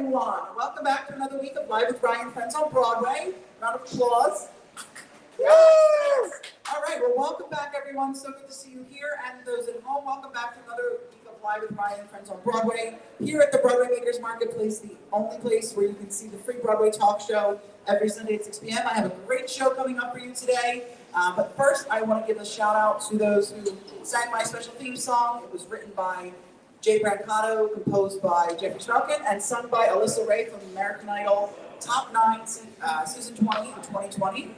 everyone. Welcome back to another week of Live with Rye Friends on Broadway. Round of applause. Yes! All right, well, welcome back, everyone. So good to see you here. And those at home, welcome back to another week of Live with Rye Friends on Broadway. Here at the Broadway Makers Marketplace, the only place where you can see the free Broadway talk show every Sunday at 6 p.m. I have a great show coming up for you today. But first, I want to give a shout out to those who sang my special theme song. It was written by Jay Brancato, composed by Jeffrey Strauken, and sung by Alyssa Wray from American Idol Top 9 Season 20 in 2020. And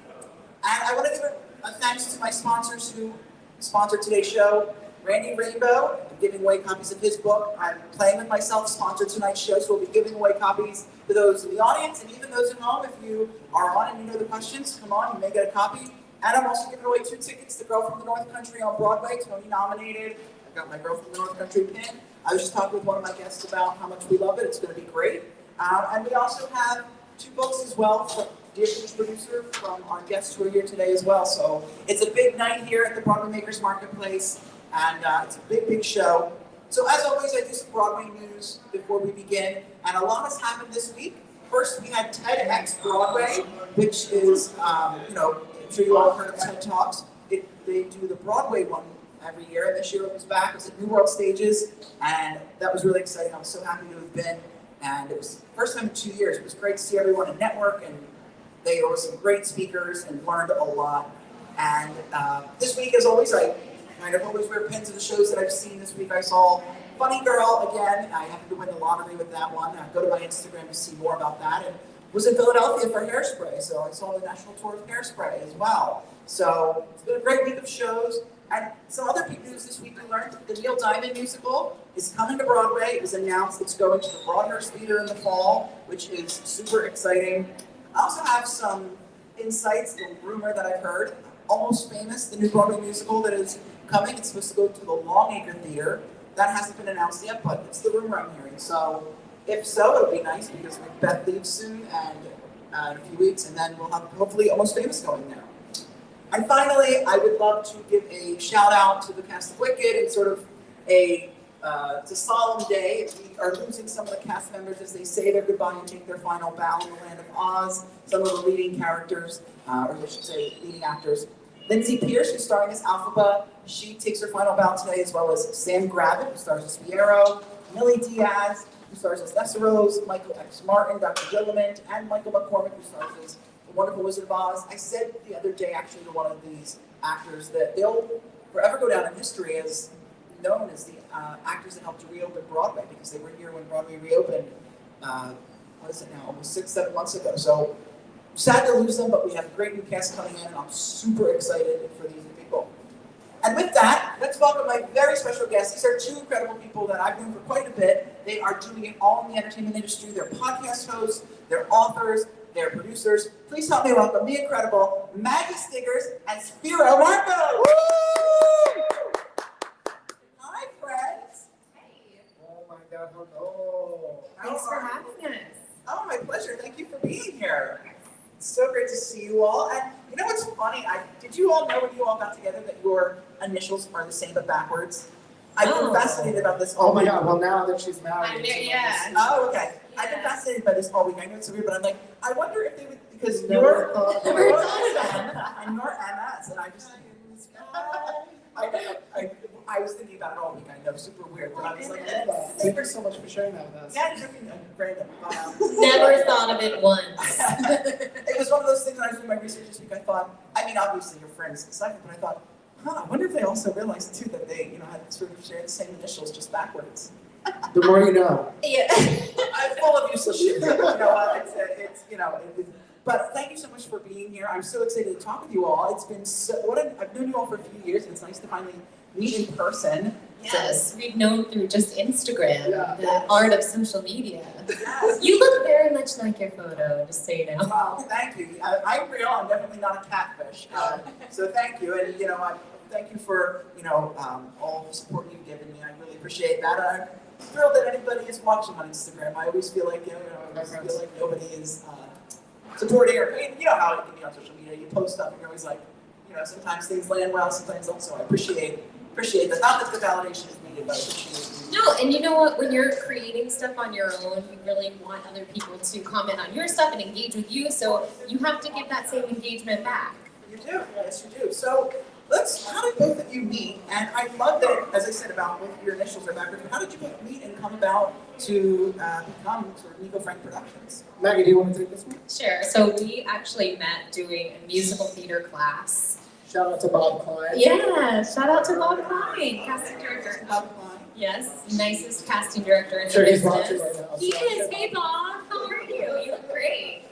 I want to give a thanks to my sponsors who sponsored today's show. Randy Rainbow, I'm giving away copies of his book. I'm Playing With Myself, sponsored tonight's show, so we'll be giving away copies to those in the audience and even those at home. If you are on and you know the questions, come on, you may get a copy. And I'm also giving away 2 tickets to Girl from the North Country on Broadway, Tony nominated. I've got my Girl from the North Country pin. I was just talking with one of my guests about how much we love it. It's going to be great. And we also have 2 books as well from Dear Cruz producer from our guests who are here today as well. So it's a big night here at the Broadway Makers Marketplace, and it's a big, big show. So as always, I do some Broadway news before we begin, and a lot has happened this week. First, we had TEDx Broadway, which is, I'm sure you all heard of TED Talks. They do the Broadway one every year, and this year it was back. It was at New World Stages, and that was really exciting. I was so happy to have been, and it was the first time in 2 years. It was great to see everyone at Network, and there were some great speakers and learned a lot. And this week, as always, I kind of always wear pins of the shows that I've seen. This week I saw Funny Girl again. I happened to win the lottery with that one. Go to my Instagram to see more about that. And was in Philadelphia for Hairspray, so I saw the national tour of Hairspray as well. So it's been a great week of shows. And some other big news this week, we learned the Neil Diamond musical is coming to Broadway. It was announced it's going to the Broadhurst Theater in the fall, which is super exciting. I also have some insights, the rumor that I've heard. Almost Famous, the new Broadway musical that is coming. It's supposed to go to the Longacre Theater. That hasn't been announced yet, but it's the rumor I'm hearing. So if so, it'll be nice because Macbeth leaves soon and in a few weeks, and then we'll have hopefully Almost Famous going there. And finally, I would love to give a shout out to the cast of Wicked. It's sort of it's a solemn day. We are losing some of the cast members as they say their goodbye and take their final bow in the land of Oz. Some of the leading characters, or I should say leading actors. Lindsay Pierce, who's starring as Alphaba, she takes her final bow today, as well as Sam Gravitt, who stars as Fiero, Millie Diaz, who stars as Nessarose, Michael X. Martin, Dr. Gilliland, and Michael McCormick, who stars as The Wonderful Wizard of Oz. I said the other day, actually, to one of these actors that they'll forever go down in history as known as the actors that helped to reopen Broadway, because they were here when Broadway reopened, what is it now, almost 6-7 months ago. So sad to lose them, but we have a great new cast coming in, and I'm super excited for these new people. And with that, let's welcome my very special guests. These are 2 incredible people that I've known for quite a bit. They are doing it all in the entertainment industry. They're podcast hosts, they're authors, they're producers. Please help me welcome the incredible Maggie Stiggers and Spiro Marcos. Woo! Hi, friends. Hey. Oh my God, hello. Thanks for having us. Oh, my pleasure. Thank you for being here. It's so great to see you all. And you know what's funny? Did you all know when you all got together that your initials are the same but backwards? I've been fascinated about this all week. Oh my God, well now that she's married. I'm there, yeah. Oh, okay. Yeah. I've been fascinated by this all week. I know it's so weird, but I'm like, I wonder if they would, because Never you're thought Never you're thought Anna and you're MS, and I just I was thinking about it all week. I know, super weird, but I was like, Thank you so much for sharing that with us. yeah, it's random. Never thought of it once. It was one of those things when I was doing my research this week. I thought, I mean, obviously your friends deciphered, but I thought, I wonder if they also realized too that they, had sort of shared the same initials just backwards. The more you know. Yeah. I'm full of useless shit. You know what? But thank you so much for being here. I'm so excited to talk with you all. It's been I've known you all for a few years, and it's nice to finally meet in person. Yes, we've known through just Instagram, Yeah. the art of social media. Yes. You look very much like your photo, just so you know. Well, thank you. I'm real. I'm definitely not a catfish. So thank you, and I thank you for all the support you've given me. I really appreciate that. I'm thrilled that anybody is watching on Instagram. I always feel like nobody is supporting, or you know how it can be on social media. You post stuff and you're always like, sometimes things land well, sometimes don't. So I appreciate Appreciate that. Not that the validation is needed, but appreciate it. No, and you know what? When you're creating stuff on your own, you really want other people to comment on your stuff and engage with you. So you have to give that same engagement back. You do, yes, you do. So how did both of you meet? And I love that, as I said, about both your initials are backwards. How did you both meet and come about to become sort of Nico Frank Productions? Maggie, do you want to take this one? Sure. So we actually met doing a musical theater class. Shout out to Bob Klein. Yeah, shout out to Bob Klein, casting director. Bob Klein. Yes, nicest casting director in the Sure, he's business. watching right now. He is. Hey, Bob, how are you? You look great.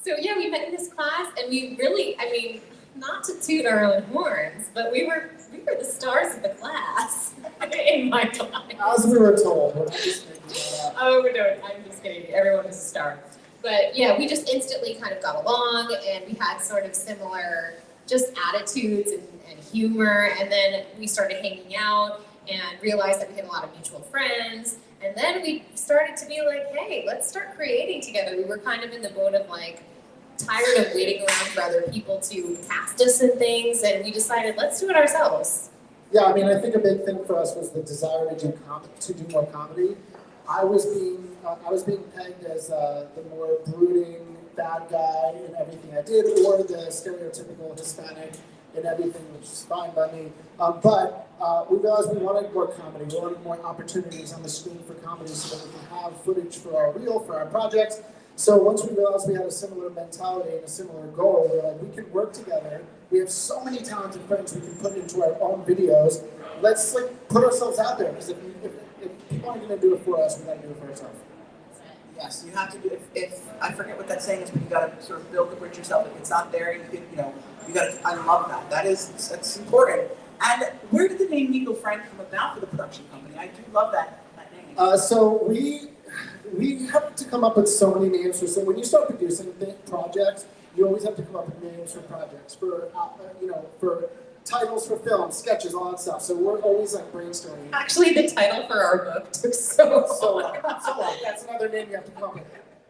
So yeah, we met in this class, and we really, I mean, not to toot our own horns, but we were the stars of the class in my mind. As we were told, we're just making that up. Oh no, I'm just kidding. Everyone was a star. But yeah, we just instantly kind of got along, and we had sort of similar just attitudes and humor, and then we started hanging out and realized that we had a lot of mutual friends, and then we started to be like, hey, let's start creating together. We were kind of in the boat of like tired of waiting around for other people to cast us in things, and we decided let's do it ourselves. Yeah, I mean, I think a big thing for us was the desire to do more comedy. I was being pegged as the more brooding bad guy in everything I did, or the stereotypical Hispanic in everything, which is fine by me. But we realized we wanted more comedy. We wanted more opportunities on the screen for comedy so that we can have footage for our reel, for our projects. So once we realized we had a similar mentality and a similar goal, we were like, we can work together. We have so many talented friends we can put into our own videos. Let's like put ourselves out there, because if people aren't going to do it for us, we got to do it for ourselves. Yes, you have to do. If I forget what that saying is, but you got to sort of build the bridge yourself. If it's not there, you got to. I love that. That's important. And where did the name Nico Frank come about for the production company? I do love that name. So we have to come up with so many names for. So when you start producing projects, you always have to come up with names for projects, for for titles for films, sketches, all that stuff. So we're always like brainstorming. Actually, the title for our book took so long. That's another name you have to come up with.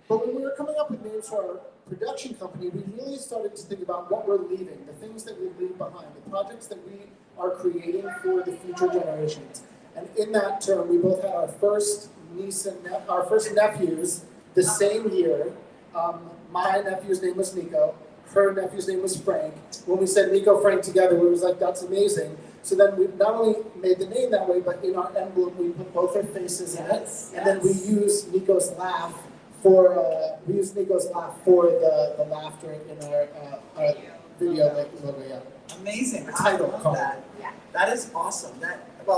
But when we were coming up with names for our production company, we really started to think about what we're leaving, the things that we leave behind, the projects that we are creating for the future generations. And in that term, we both had our first nephews the same year. My nephew's name was Nico. Her nephew's name was Frank. When we said Nico Frank together, we was like, that's amazing. So then we not only made the name that way, but in our emblem, we put both our faces in it. And then we used Nico's laugh for the laughter in our video logo. Yeah. Amazing. The title I love card. that. Yeah. That is awesome.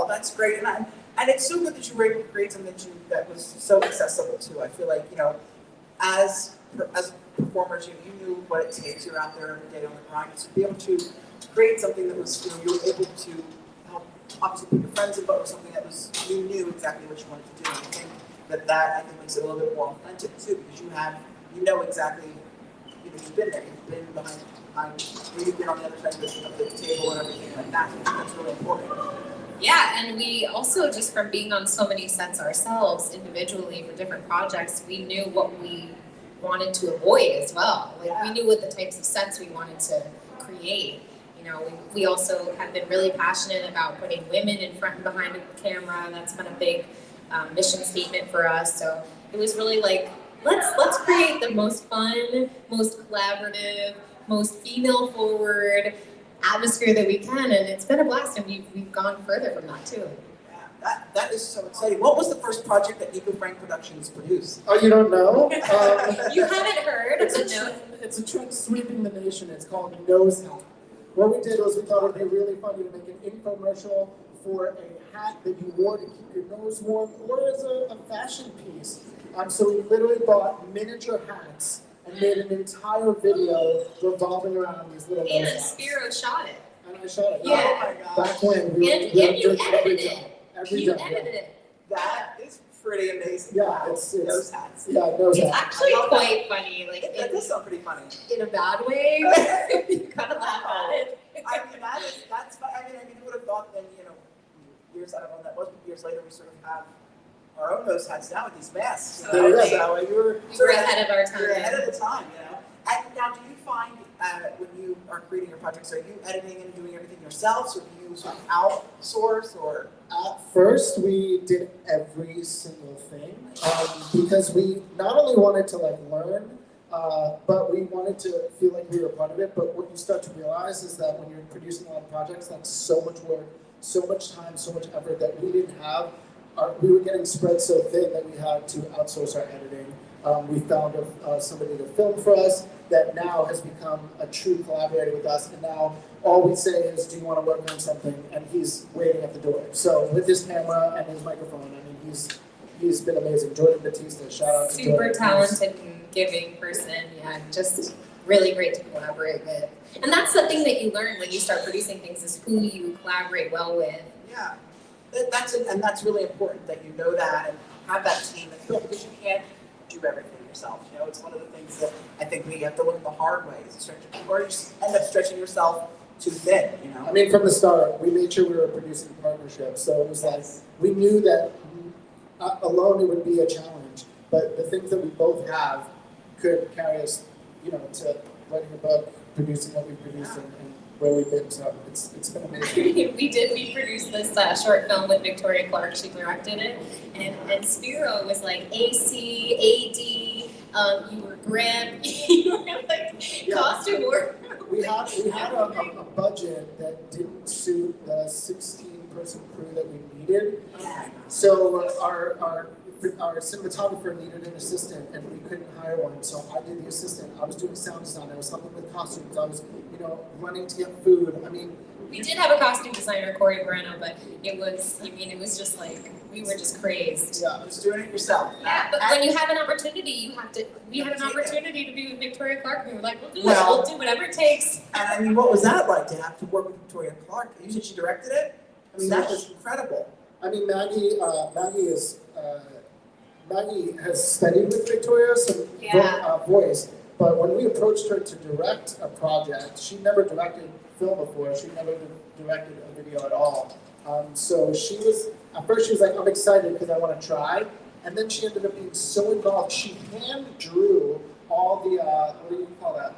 That's great. And it's so good that you were able to create something that was so accessible too. I feel like, as performers, you knew what it takes. You're out there every day on the grind. So to be able to create something that was, you were able to help obviously put your friends in, but was something that was, you knew exactly what you wanted to do. And I think that makes it a little bit more authentic too, because you know exactly, you've been there, you've been behind, you've been on the other side of the table and everything like that. That's really important. Yeah, and we also, just from being on so many sets ourselves individually for different projects, we knew what we wanted to avoid as well. We knew what the types of sets we wanted to create. We also have been really passionate about putting women in front and behind the camera. That's been a big mission statement for us. So it was really like, let's create the most fun, most collaborative, most female forward atmosphere that we can, and it's been a blast, and we've gone further from that too. Yeah, that is so exciting. What was the first project that Nico Frank Productions produced? Oh, you don't know? You haven't heard? It's a trend sweeping the nation. It's called Nose Hat. What we did was we thought it would be really funny to make an infomercial for a hat that you wore to keep your nose warm, or as a fashion piece. So we literally bought miniature hats and made an entire video revolving around these little nose And hats. Spiro shot it. And I shot it. Yeah. Oh my gosh. Back when. And you edited it. Every You time. edited it. That is pretty amazing. Yeah, Wow. it's Nose hats. yeah, nose It's hat. actually quite funny, like That does sound pretty funny. in a bad way. You kind of laugh at it. I mean, that's fun. I mean, who would have thought then, years, I don't know when that was, but years later we sort of have our own nose hats now with these masks. There you go. So you were We were ahead of our You're ahead time. of the time, And now, do you find when you are creating your projects, are you editing and doing everything yourselves, or do you sort of outsource, or? At first, we did every single thing because we not only wanted to like learn, but we wanted to feel like we were a part of it. But what you start to realize is that when you're producing a lot of projects, that's so much work, so much time, so much effort that we didn't have. We were getting spread so thin that we had to outsource our editing. We found somebody to film for us that now has become a true collaborator with us, and now all we say is, do you want to work on something? And he's waiting at the door. So with his camera and his microphone, I mean, he's been amazing. Jordan Batista, shout out to Jordan. Super talented and giving person, yeah, just really great to collaborate with. And that's the thing that you learn when you start producing things is who you collaborate well with. Yeah, and that's really important that you know that and have that team, because you can't do everything yourself. You know, it's one of the things that I think we have to look at the hard way is or you just end up stretching yourself too thin, you know? I mean, from the start, we made sure we were producing a partnership. So it was like, we knew that alone it would be a challenge, but the things that we both have could carry us, you know, to writing a book, producing what we produced, and where we've been. So it's been amazing. We produced this short film with Victoria Clark. She directed it, and Spiro was like AC, AD. You were Graham. You were like costume work. We had a budget that didn't suit the 16-person crew that we needed. So our cinematographer needed an assistant, and we couldn't hire one. So I did the assistant. I was doing sound design. I was helping with costumes. I was, running to get food. I mean, we did have a costume designer, Corey Moreno, but it was just like we were just crazed. Yeah, just doing it yourself. Yeah, but when you have an opportunity, you have to. We had an opportunity to be with Victoria Clark. We were like, we'll do whatever it takes. And I mean, what was that like to have to work with Victoria Clark? You said she directed it. I mean, that was incredible. I mean, Maggie has studied with Victoria some voice, but when we approached her to direct a project, she never directed film before. She never directed a video at all. So at first she was like, I'm excited because I want to try. And then she ended up being so involved. She hand drew all the, what do you call that?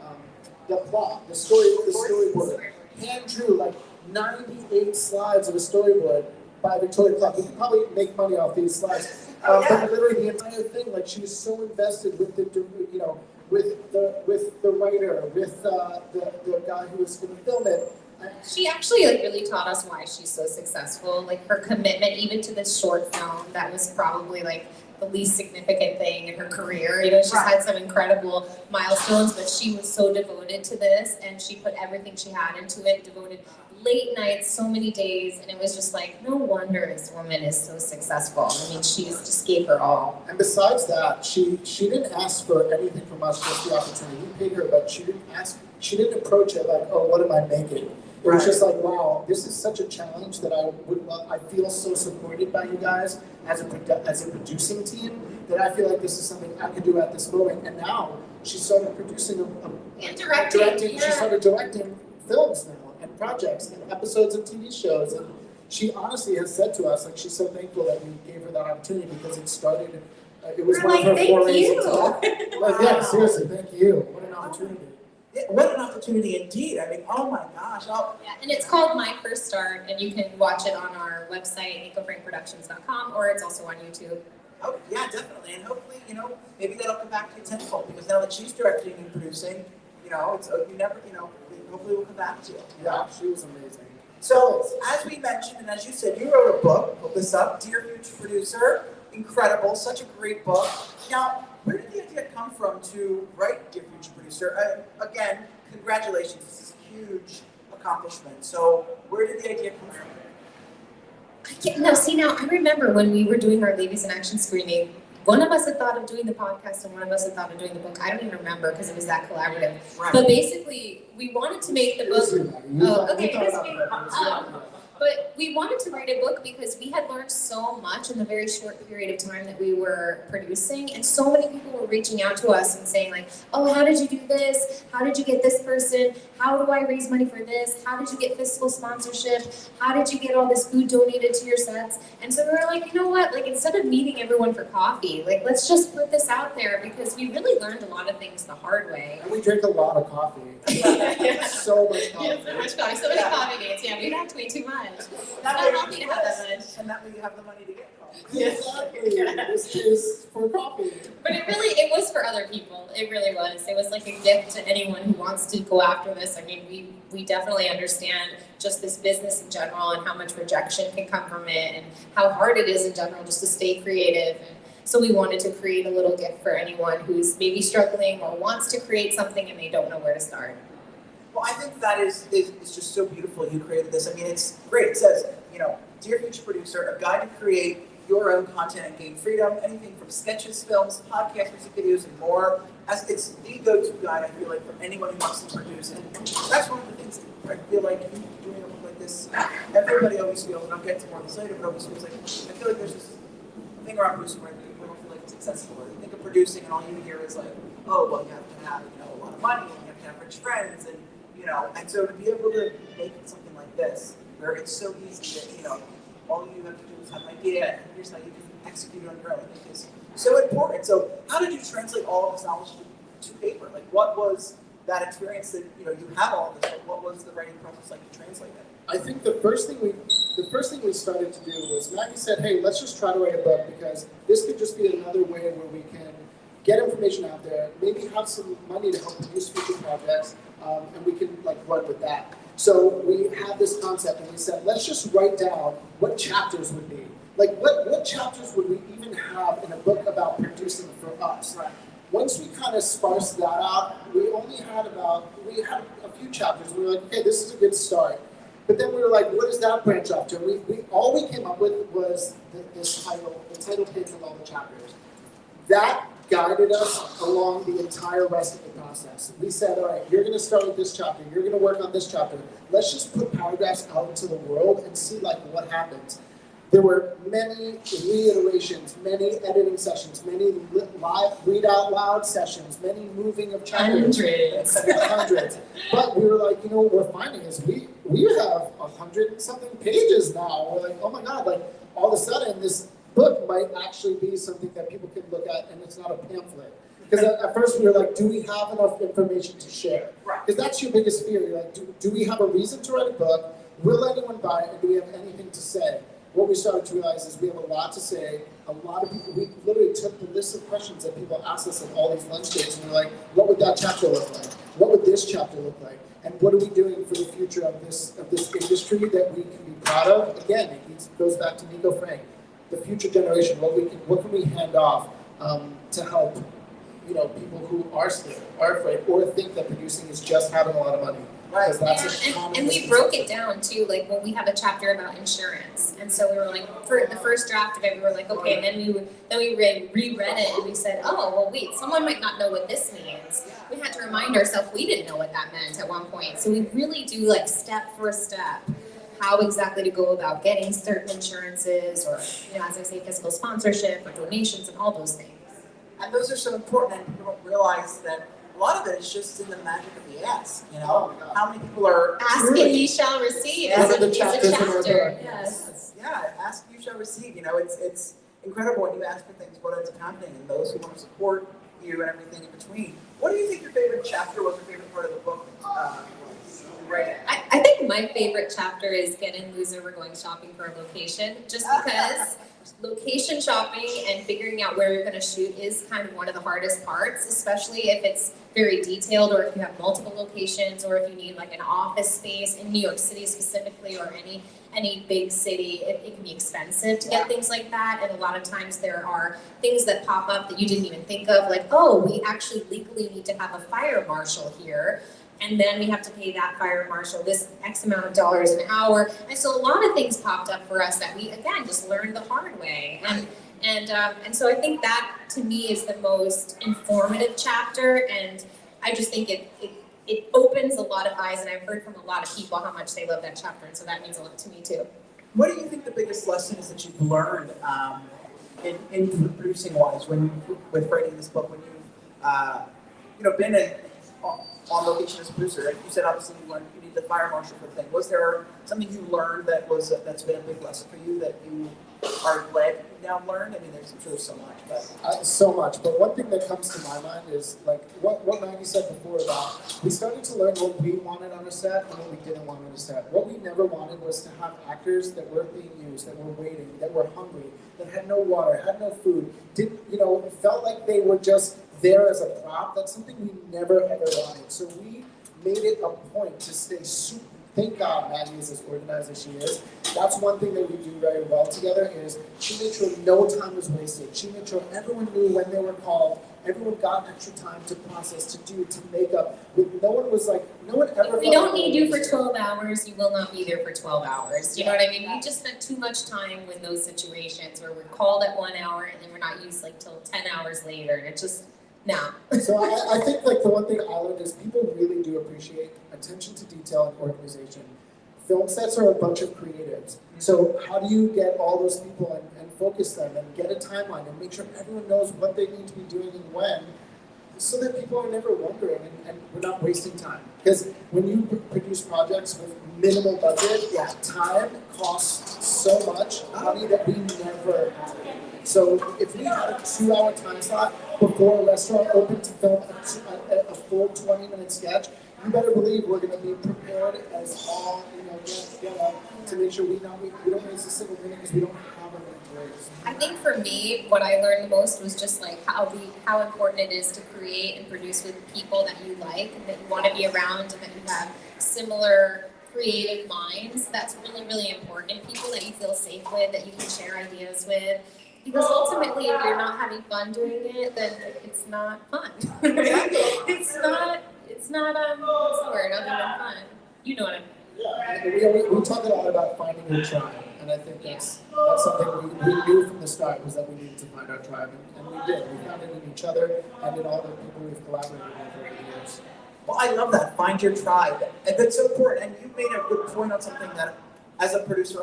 The plot, the storyboard. Hand drew like 98 slides of a storyboard by Victoria Clark. We could probably make money off these slides. But literally the entire thing, like she was so invested with the, with the writer, with the guy who was going to film it. She actually really taught us why she's so successful. Like her commitment, even to this short film, that was probably like the least significant thing in her career. She's had some incredible milestones, but she was so devoted to this, and she put everything she had into it. Devoted late nights, so many days, and it was just like, no wonder this woman is so successful. I mean, she just gave her all. And besides that, she didn't ask for anything from us, just the opportunity. We paid her, but she didn't approach it like, oh, what am I making? It was just like, wow, this is such a challenge that I feel so supported by you guys as a producing team that I feel like this is something I could do at this moment. And now she started producing and directing. She started directing films now and projects and episodes of TV shows. And she honestly has said to us, like, she's so thankful that we gave her that opportunity because it started. It was one of her forays into that. Like, yeah, seriously, thank you. What an opportunity. Yeah, what an opportunity indeed. I mean, oh my gosh. Yeah, and it's called My First Start, and you can watch it on our website, nicofrankproductions.com, or it's also on YouTube. Oh, yeah, definitely. And hopefully, maybe that'll come back to you tenfold, because now that she's directing and producing, it's, you never, hopefully we'll come back to you. Yeah, she was amazing. So, as we mentioned, and as you said, you wrote a book, look this up, Dear Future Producer. Incredible, such a great book. Now, where did the idea come from to write Dear Future Producer? Again, congratulations, this is a huge accomplishment. So, where did the idea come from? Now I remember when we were doing our Ladies in Action screening, one of us had thought of doing the podcast and one of us had thought of doing the book. I don't even remember because it was that collaborative. Right. But basically, we wanted to make the book. But we wanted to write a book because we had learned so much in the very short period of time that we were producing, and so many people were reaching out to us and saying like, oh, how did you do this? How did you get this person? How do I raise money for this? How did you get fiscal sponsorship? How did you get all this food donated to your sets? And so we were like, you know what, like instead of meeting everyone for coffee, like let's just put this out there because we really learned a lot of things the hard way. And we drink a lot of coffee. So much coffee. Yeah, so much coffee, so many coffee dates. Yeah, we'd have to way too much. That Not way healthy to have that much. And that way you have the money to get coffee. Exactly. This is for coffee. But it was for other people. It really was. It was like a gift to anyone who wants to go after this. I mean, we definitely understand just this business in general and how much rejection can come from it and how hard it is in general just to stay creative. And so we wanted to create a little gift for anyone who's maybe struggling or wants to create something and they don't know where to start. Well, I think that is just so beautiful you created this. I mean, it's great. It says, you know, dear future producer, a guide to create your own content and gain freedom, anything from sketches, films, podcasts, music videos, and more. As it's the go-to guide, I feel like, for anyone who wants to produce. And that's one of the things that I feel like doing a book like this, everybody always feels, and I'll get to more of this later, but always feels like, I feel like there's this thing around producing where people don't feel like it's successful. Or they think of producing and all you hear is like, oh, well, you have to have, you know, a lot of money, and you have to have rich friends, and you know, and so to be able to make something like this, where it's so easy that, you know, all you have to do is have an idea, and here's how you can execute it on your own, I think is so important. So how did you translate all of this knowledge to paper? Like, what was that experience that, you know, you have all of this, but what was the writing process like to translate it? I think the first thing we started to do was Maggie said, hey, let's just try to write a book because this could just be another way where we can get information out there, maybe have some money to help produce future projects, and we can like run with that. So we had this concept and we said, let's just write down what chapters would be. Like what chapters would we even have in a book about producing for us? Right. Once we kind of sparsed that out, we had a few chapters. We were like, okay, this is a good start. But then we were like, what does that branch off to? All we came up with was this title, the title page with all the chapters. That guided us along the entire rest of the process. We said, all right, you're going to start with this chapter. You're going to work on this chapter. Let's just put paragraphs out into the world and see like what happens. There were many reiterations, many editing sessions, many live read out loud sessions, many moving of chapters. Hundreds. But we were like, you know, what we're finding is we have 100-something pages now. We're like, oh my God, like all of a sudden this book might actually be something that people can look at and it's not a pamphlet. Because at first we were like, do we have enough information to share? Right. Because that's your biggest fear. You're like, do we have a reason to write a book? Will anyone buy it? And do we have anything to say? What we started to realize is we have a lot to say. A lot of people, we literally took the list of questions that people asked us at all these lunch dates and we're like, what would that chapter look like? What would this chapter look like? And what are we doing for the future of this industry that we can be proud of? Again, it goes back to Nico Frank. The future generation, what can we hand off to help, you know, people who are scared, are afraid, or think that producing is just having a lot of money. Right. And we broke it down too, like when we have a chapter about insurance, and so we were like, for the first draft of it, we were like, okay, and then we reread it, and we said, oh, well, wait, someone might not know what this means. We had to remind ourselves we didn't know what that meant at one point. So we really do like step for step how exactly to go about getting certain insurances, or, you know, as I say, fiscal sponsorship or donations and all those things. And those are so important, and people don't realize that a lot of it is just in the magic of the ask. You know, how many people are Ask and ye shall receive. One of the It's a chapters in our chapter. book. Yes. Yeah, ask you shall receive. You know, it's incredible when you ask for things, what ends up happening, and those who want to support you and everything in between. What do you think your favorite chapter was, your favorite part of the book was? Right. I think my favorite chapter is Get In Loser, We're Going Shopping for a Location, just because location shopping and figuring out where you're going to shoot is kind of one of the hardest parts, especially if it's very detailed, or if you have multiple locations, or if you need like an office space in New York City specifically, or any big city. It can be expensive to get things like that, and a lot of times there are things that pop up that you didn't even think of, like, oh, we actually legally need to have a fire marshal here. And then we have to pay that fire marshal this X amount of dollars an hour. And so a lot of things popped up for us that we, again, just learned the hard way. And so I think that, to me, is the most informative chapter. And I just think it it opens a lot of eyes, and I've heard from a lot of people how much they love that chapter, and so that means a lot to me too. What do you think the biggest lesson is that you've learned in producing wise with writing this book, when you've been on location as a producer? Like you said, obviously you learned you need the fire marshal for the thing. Was there something you learned that's been a big lesson for you that you are glad you now learned? I mean, I'm sure there's so much, but So much, but one thing that comes to my mind is like what Maggie said before about we started to learn what we wanted on a set and what we didn't want on a set. What we never wanted was to have actors that weren't being used, that were waiting, that were hungry, that had no water, had no food, felt like they were just there as a prop. That's something we never ever wanted. So we made it a point to stay super. Thank God Maggie is as organized as she is. That's one thing that we do very well together is she made sure no time was wasted. She made sure everyone knew when they were called. Everyone got extra time to process, to do, to make up. No one ever. If we don't need you for 12 hours, you will not be there for 12 hours. You know what I mean? We just spent too much time in those situations where we're called at 1 hour and then we're not used till 10 hours later. And it just, no. So I think the one thing I learned is people really do appreciate attention to detail and organization. Film sets are a bunch of creatives. So how do you get all those people and focus them and get a timeline and make sure everyone knows what they need to be doing and when, so that people are never wondering and we're not wasting time. Because when you produce projects with minimal budget, time costs so much money that we never have. So if we had a 2-hour time slot before a restaurant opened to film a full 20-minute sketch, you better believe we're going to be prepared as all to make sure we don't waste a single minute because we don't have any breaks. I think for me, what I learned the most was just like how important it is to create and produce with people that you like and that you want to be around and that you have similar creative minds. That's really, really important. People that you feel safe with, that you can share ideas with. Because ultimately, if you're not having fun doing it, then it's not fun. It's not what's the word other than fun? You know what I mean. Yeah, we talk a lot about finding your tribe, and I think that's something we knew from the start was that we needed to find our tribe, and we did. We found it in each other and in all the people we've collaborated with over the years. Well, I love that. Find your tribe, and that's so important. And you made a good point on something that, as a producer,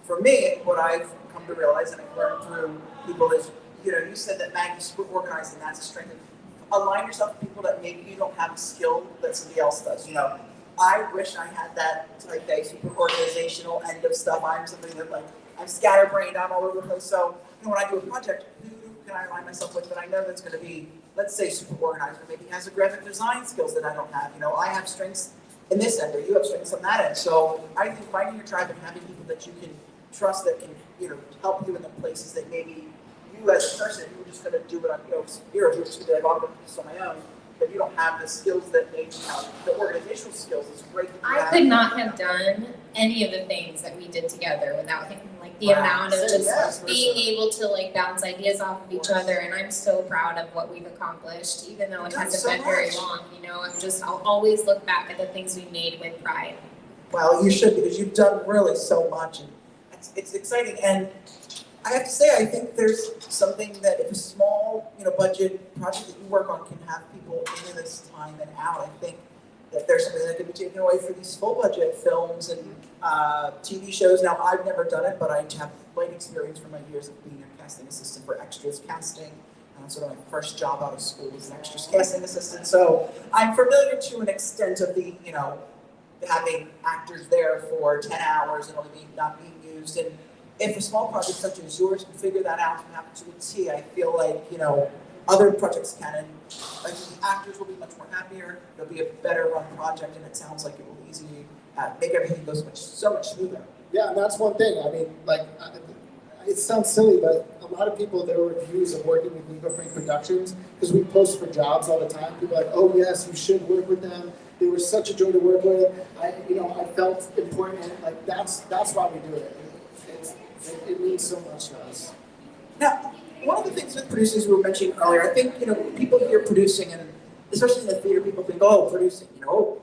for me, what I've come to realize and I've learned through people is, you said that Maggie's super organized, and that's a strength. Align yourself with people that maybe you don't have a skill that somebody else does. I wish I had that type A super organizational end of stuff. I'm somebody that I'm scatterbrained, I'm all over the place. So when I do a project, who can I align myself with that I know that's going to be, let's say, super organized, or maybe has a graphic design skills that I don't have. I have strengths in this end, or you have strengths on that end. So I think finding your tribe and having people that you can trust that can help you in the places that maybe you as a person who are just going to do it on you're just going to do this on my own. But you don't have the skills that maybe the organizational skills is great. I could not have done any of the things that we did together without him. The amount of just being able to bounce ideas off of each other, and I'm so proud of what we've accomplished, even though it hasn't been very long. I'll always look back at the things we made with pride. Well, you should, because you've done really so much, and it's exciting. And I have to say, I think there's something that if a small, budget project that you work on can have people into this time and out, I think that there's something that can be taken away for these full budget films and TV shows. Now, I've never done it, but I have light experience from my years of being a casting assistant for extras casting. Sort of my first job out of school was an extras casting assistant. So I'm familiar to an extent of the, having actors there for 10 hours and only not being used. And if a small project such as yours can figure that out and have it to a T, I feel like, other projects can. And the actors will be much more happier. It'll be a better run project, and it sounds like it will easily make everything go so much smoother. Yeah, and that's one thing. I mean, it sounds silly, but a lot of people, their reviews of working with Legal Frame Productions, because we post for jobs all the time, people are like, oh yes, you should work with them. They were such a joy to work with. I felt important. That's why we do it. It means so much to us. Now, one of the things with producers we were mentioning earlier, I think, people hear producing, and especially in the theater, people think, oh, producing,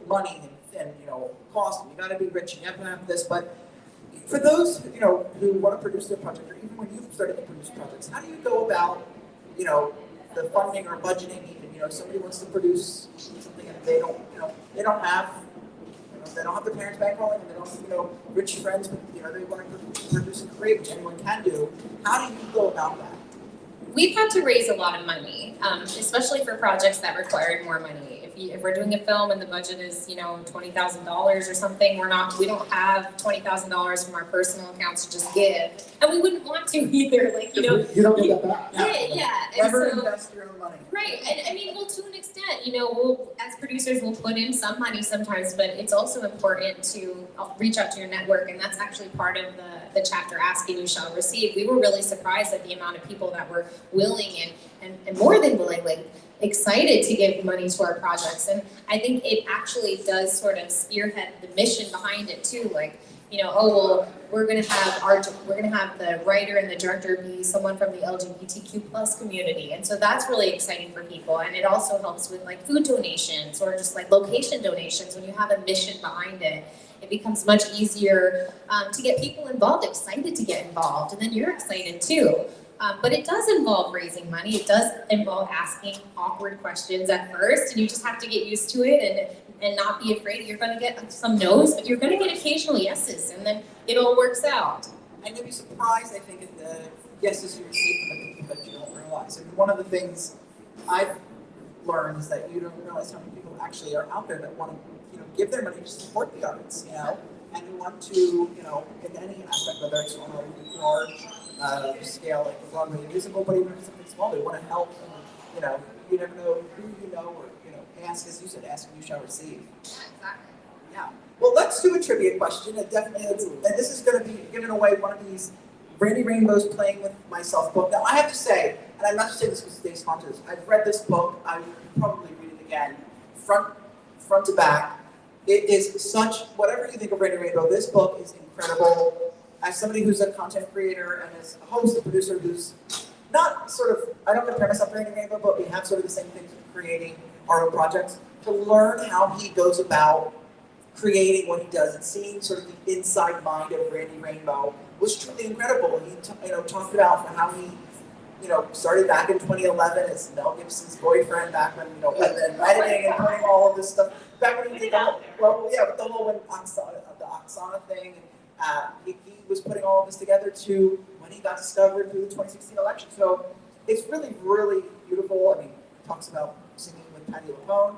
money and cost, and you gotta be rich, and you have to have this, but for those, who want to produce their project, or even when you've started to produce projects, how do you go about, the funding or budgeting even, somebody wants to produce something and they don't, they don't have, they don't have their parents bankrolling and they don't, rich friends, but, they want to produce and create, which anyone can do. How do you go about that? We've had to raise a lot of money, especially for projects that required more money. If we're doing a film and the budget is, $20,000 or something, we don't have $20,000 from our personal accounts to just give, and we wouldn't want to either. You don't get that back. Yeah. And never so, invest your own money. Right, and well, to an extent, we'll, as producers, we'll put in some money sometimes, but it's also important to reach out to your network, and that's actually part of the chapter Ask and You Shall Receive. We were really surprised at the amount of people that were willing and more than willing, excited to give money to our projects. And I think it actually does sort of spearhead the mission behind it too. We're gonna have the writer and the director be someone from the LGBTQ plus community. And so that's really exciting for people. And it also helps with food donations or just location donations. When you have a mission behind it, it becomes much easier to get people involved, excited to get involved. And then you're excited too. But it does involve raising money. It does involve asking awkward questions at first, and you just have to get used to it and not be afraid. You're going to get some no's, but you're going to get occasional yeses, and then it all works out. And you'll be surprised, I think, at the yeses you receive from the people that you don't realize. And one of the things I've learned is that you don't realize how many people actually are out there that want to, give their money to support the arts, and who want to, in any aspect, whether it's on a large scale like the Broadway musical, but even if it's something small, they want to help. And, you never know who you know, or ask, as you said, ask and you shall receive. Yeah, exactly. Yeah. Well, let's do a trivia question. And definitely, and this is going to be giving away one of these Brandy Rainbow's Playing with Myself book. Now, I have to say, and I'm not just saying this because they sponsor this. I've read this book. I would probably read it again, front to back. It is such, whatever you think of Brandy Rainbow, this book is incredible. As somebody who's a content creator and as a host, a producer who's not I don't compare myself to Brandy Rainbow, but we have sort of the same things with creating our own projects. To learn how he goes about creating what he does and seeing sort of the inside mind of Brandy Rainbow was truly incredible. He talked about how he started back in 2011 as Mel Gibson's boyfriend back when, and then editing and putting all of this stuff. Back when he did the whole Oksana thing. He was putting all of this together to when he got discovered through the 2016 election. So it's really, really beautiful. I mean, he talks about singing with Patti LuPone.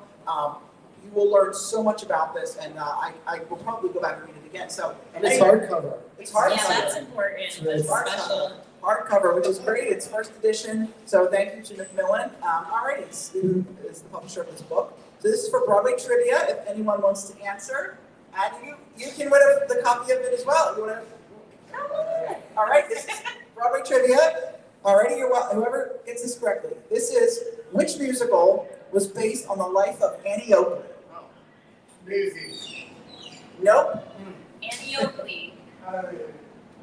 You will learn so much about this, and I will probably go back and read it again. So, and it's hardcover. It's hardcover. Yeah, that's important. That's special. Hardcover, which is great. It's first edition. So thank you to Macmillan. Alright, who is the publisher of this book. So this is for Broadway trivia. If anyone wants to answer, and you can win the copy of it as well. You want to? All right. This is Broadway trivia. Alrighty, you're welcome. Whoever gets this correctly. This is which musical was based on the life of Annie Oakley? Oh, amazing. Nope. Annie Oakley.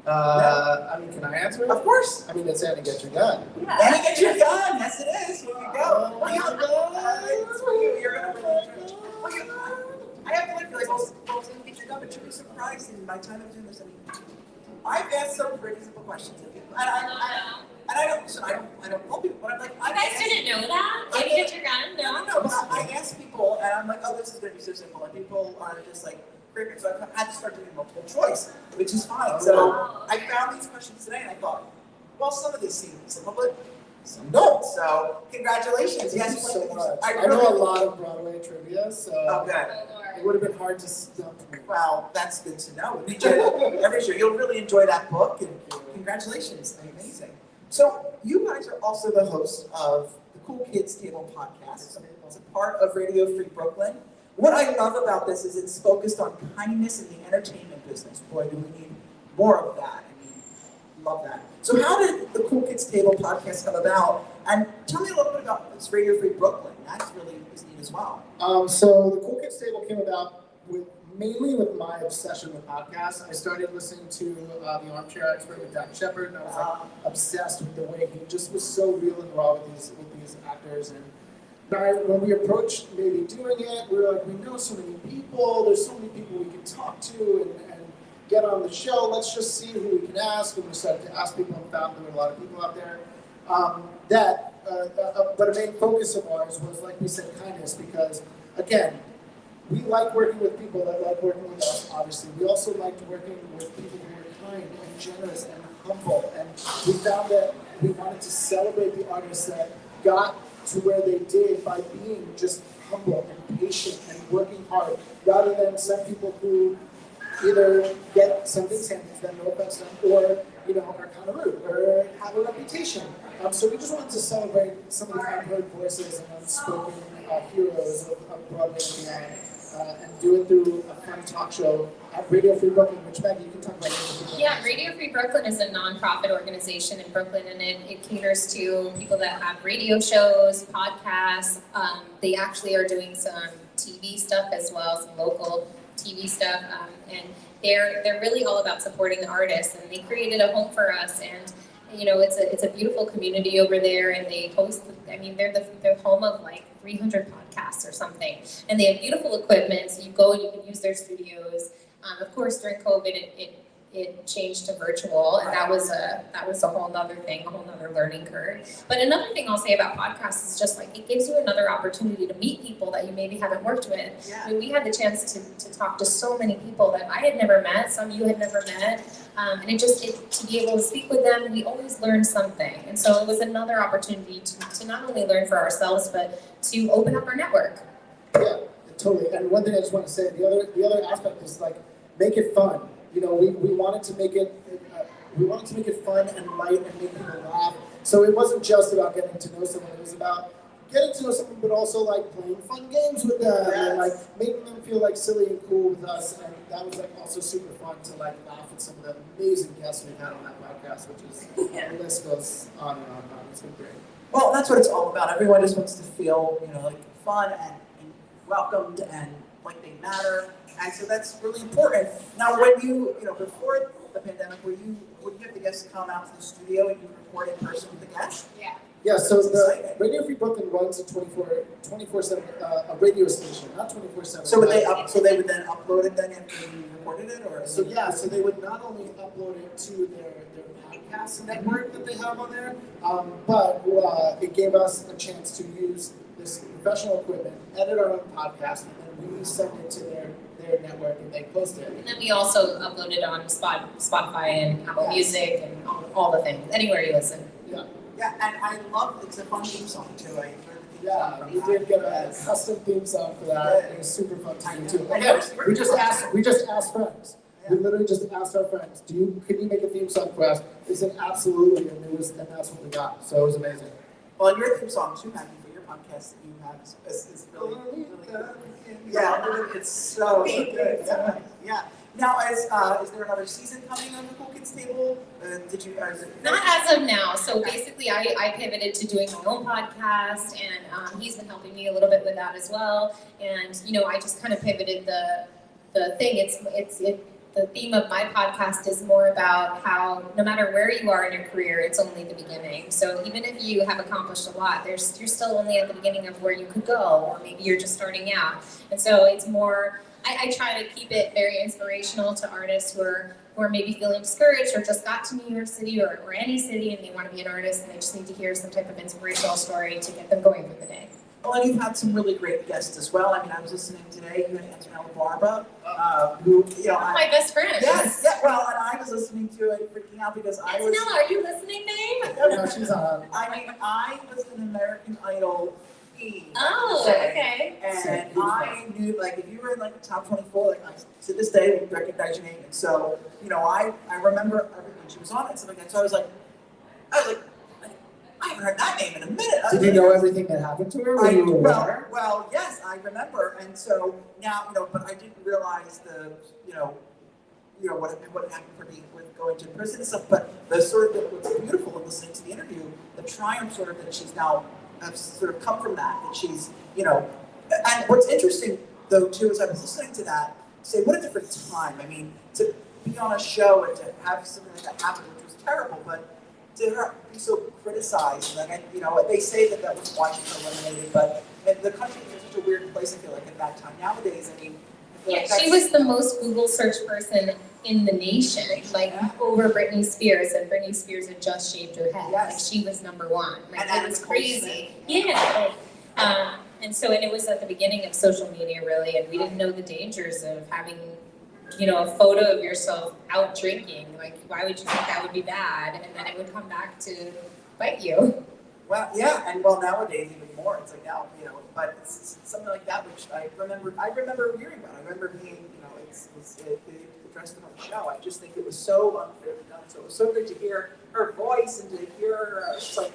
Can I answer it? Of course. It's Annie Get Your Gun. Yeah. Annie, get your gun. Yes, it is. Here you go. Oh, my God. It's for you. You're gonna win. I have to look like most folks and get your gun, but you'll be surprised in my time of doing this. I've asked some pretty simple questions of people, and I don't hold people, but I'm like, You guys didn't know that? Maybe get your gun? No, but I ask people, and I'm like, oh, this is gonna be so simple, and people are just like, crickets. So I had to start doing multiple choice, which is fine. So I found these questions today, and I thought, well, some of these seem simple, but some don't. So congratulations. Yes, so much. I know a lot of Broadway trivia, so okay. It would have been hard to stump me. Well, that's good to know. Every year, you'll really enjoy that book, and congratulations. Amazing. So you guys are also the hosts of the Cool Kids Table podcast. It's a part of Radio Free Brooklyn. What I love about this is it's focused on kindness in the entertainment business. Boy, do we need more of that. Love that. So how did the Cool Kids Table podcast come about? And tell me a little bit about this Radio Free Brooklyn. That's really neat as well. So the Cool Kids Table came about mainly with my obsession with podcasts. I started listening to The Armchair Expert with Dax Shepard, and I was obsessed with the way he just was so real and raw with these actors. And when we approached maybe doing it, we were like, we know so many people, there's so many people we can talk to and get on the show, let's just see who we can ask. And we started to ask people and found there were a lot of people out there that but a main focus of ours was, like we said, kindness, because again, we like working with people that like working with us, obviously. We also liked working with people who were kind and generous and humble, and we found that we wanted to celebrate the artists that got to where they did by being just humble and patient and working hard, rather than some people who either get some things handed to them, no offense to them, or are kind of rude or have a reputation. So we just wanted to celebrate some of the unheard voices and unspoken heroes of Broadway and beyond, and do it through a fun talk show at Radio Free Brooklyn, which Maggie, you can talk about. Yeah, Radio Free Brooklyn is a nonprofit organization in Brooklyn, and it caters to people that have radio shows, podcasts. They actually are doing some TV stuff as well, some local TV stuff, and they're really all about supporting the artists, and they created a home for us, and it's a beautiful community over there, and they host, they're home of like 300 podcasts or something, and they have beautiful equipment, so you go and you can use their studios. Of course, during COVID, it changed to virtual, and that was a whole nother thing, a whole nother learning curve. But another thing I'll say about podcasts is just like it gives you another opportunity to meet people that you maybe haven't worked with. Yeah. I mean, we had the chance to talk to so many people that I had never met, some you had never met, and to be able to speak with them, we always learned something. And so it was another opportunity to not only learn for ourselves, but to open up our network. Yeah, totally. And one thing I just want to say, the other aspect is like make it fun. We wanted to make it fun and light and make people laugh. So it wasn't just about getting to know someone. It was about getting to know someone, but also like playing fun games with them and like making them feel like silly and cool with us. And that was like also super fun to like laugh at some of the amazing guests we've had on that podcast, which is the list goes on and on and on. It's been great. Well, that's what it's all about. Everyone just wants to feel, like fun and welcomed and like they matter. And so that's really important. Now, when you before the pandemic, would you have the guests come out to the studio and you record in person with the guests? Yeah. Yeah, so the Radio Free Brooklyn runs a 24/7 a radio station, not 24/7. So would they would then upload it then after you recorded it, or? So they would not only upload it to their podcast network that they have on there, but it gave us a chance to use this professional equipment, edit our own podcast, and then we send it to their network and they post it. And then we also uploaded on Spotify and Apple Music and all the things, anywhere you listen. Yeah. Yeah, and I love it's a fun theme song too. I heard the theme Yeah, song. we did get a custom theme song for that. It was super fun to do too. Again, we just asked friends. We literally just asked our friends, can you make a theme song for us? They said absolutely, and that's what we got. So it was amazing. Well, and your theme song too, Maggie, for your podcast that you have is really good. Yeah, it's so good. Yeah. Now, is there another season coming on the Cool Kids Table? Is it Not as of now. So basically, I pivoted to doing my own podcast, and he's been helping me a little bit with that as well. And I just kind of pivoted the thing. The theme of my podcast is more about how no matter where you are in your career, it's only the beginning. So even if you have accomplished a lot, you're still only at the beginning of where you could go, or maybe you're just starting out. And so it's more, I try to keep it very inspirational to artists who are maybe feeling discouraged or just got to New York City or any city and they want to be an artist and they just need to hear some type of inspirational story to get them going for the day. Well, and you've had some really great guests as well. I mean, I was listening today. You had Antonella Barba, who My best friend. Yes, yeah. Well, and I was listening to it, freaking out because I was. Antonella, are you listening, babe? No, she's on. I was an American Idol fiend. Oh, okay. And I knew, like, if you were in like the top 24, like, to this day, would recognize your name. And so, I remember when she was on it and stuff like that. So I was like. I haven't heard that name in a minute. Did you know everything that happened to her? Were you aware? Well, yes, I remember, and so now, but I didn't realize what happened for me with going to prison and stuff. But the sort of what's beautiful in listening to the interview, the triumph sort of that she's now has sort of come from that she's, and what's interesting though too is I was listening to that, say what a different time. I mean, to be on a show and to have something like that happen, which was terrible, but. To her be so criticized, and they say that was watching her eliminated, but the country was in such a weird place. I feel like at that time. Nowadays, I mean, Yeah, Like, she was the most Google search person in the nation, like over Britney Spears, and Britney Spears had just shaved her head. Yes. Like she was number one. Like And it was Nicole crazy. Smith. Yeah. And it was at the beginning of social media really, and we didn't know the dangers of having, a photo of yourself out drinking. Like why would you think that would be bad? And then it would come back to bite you. Well, yeah, and well, nowadays even more. It's like now, but it's something like that, which I remember hearing about. I remember being, they dressed it on the show. I just think it was so unfairly done. So it was so good to hear her voice and to hear her. It's like,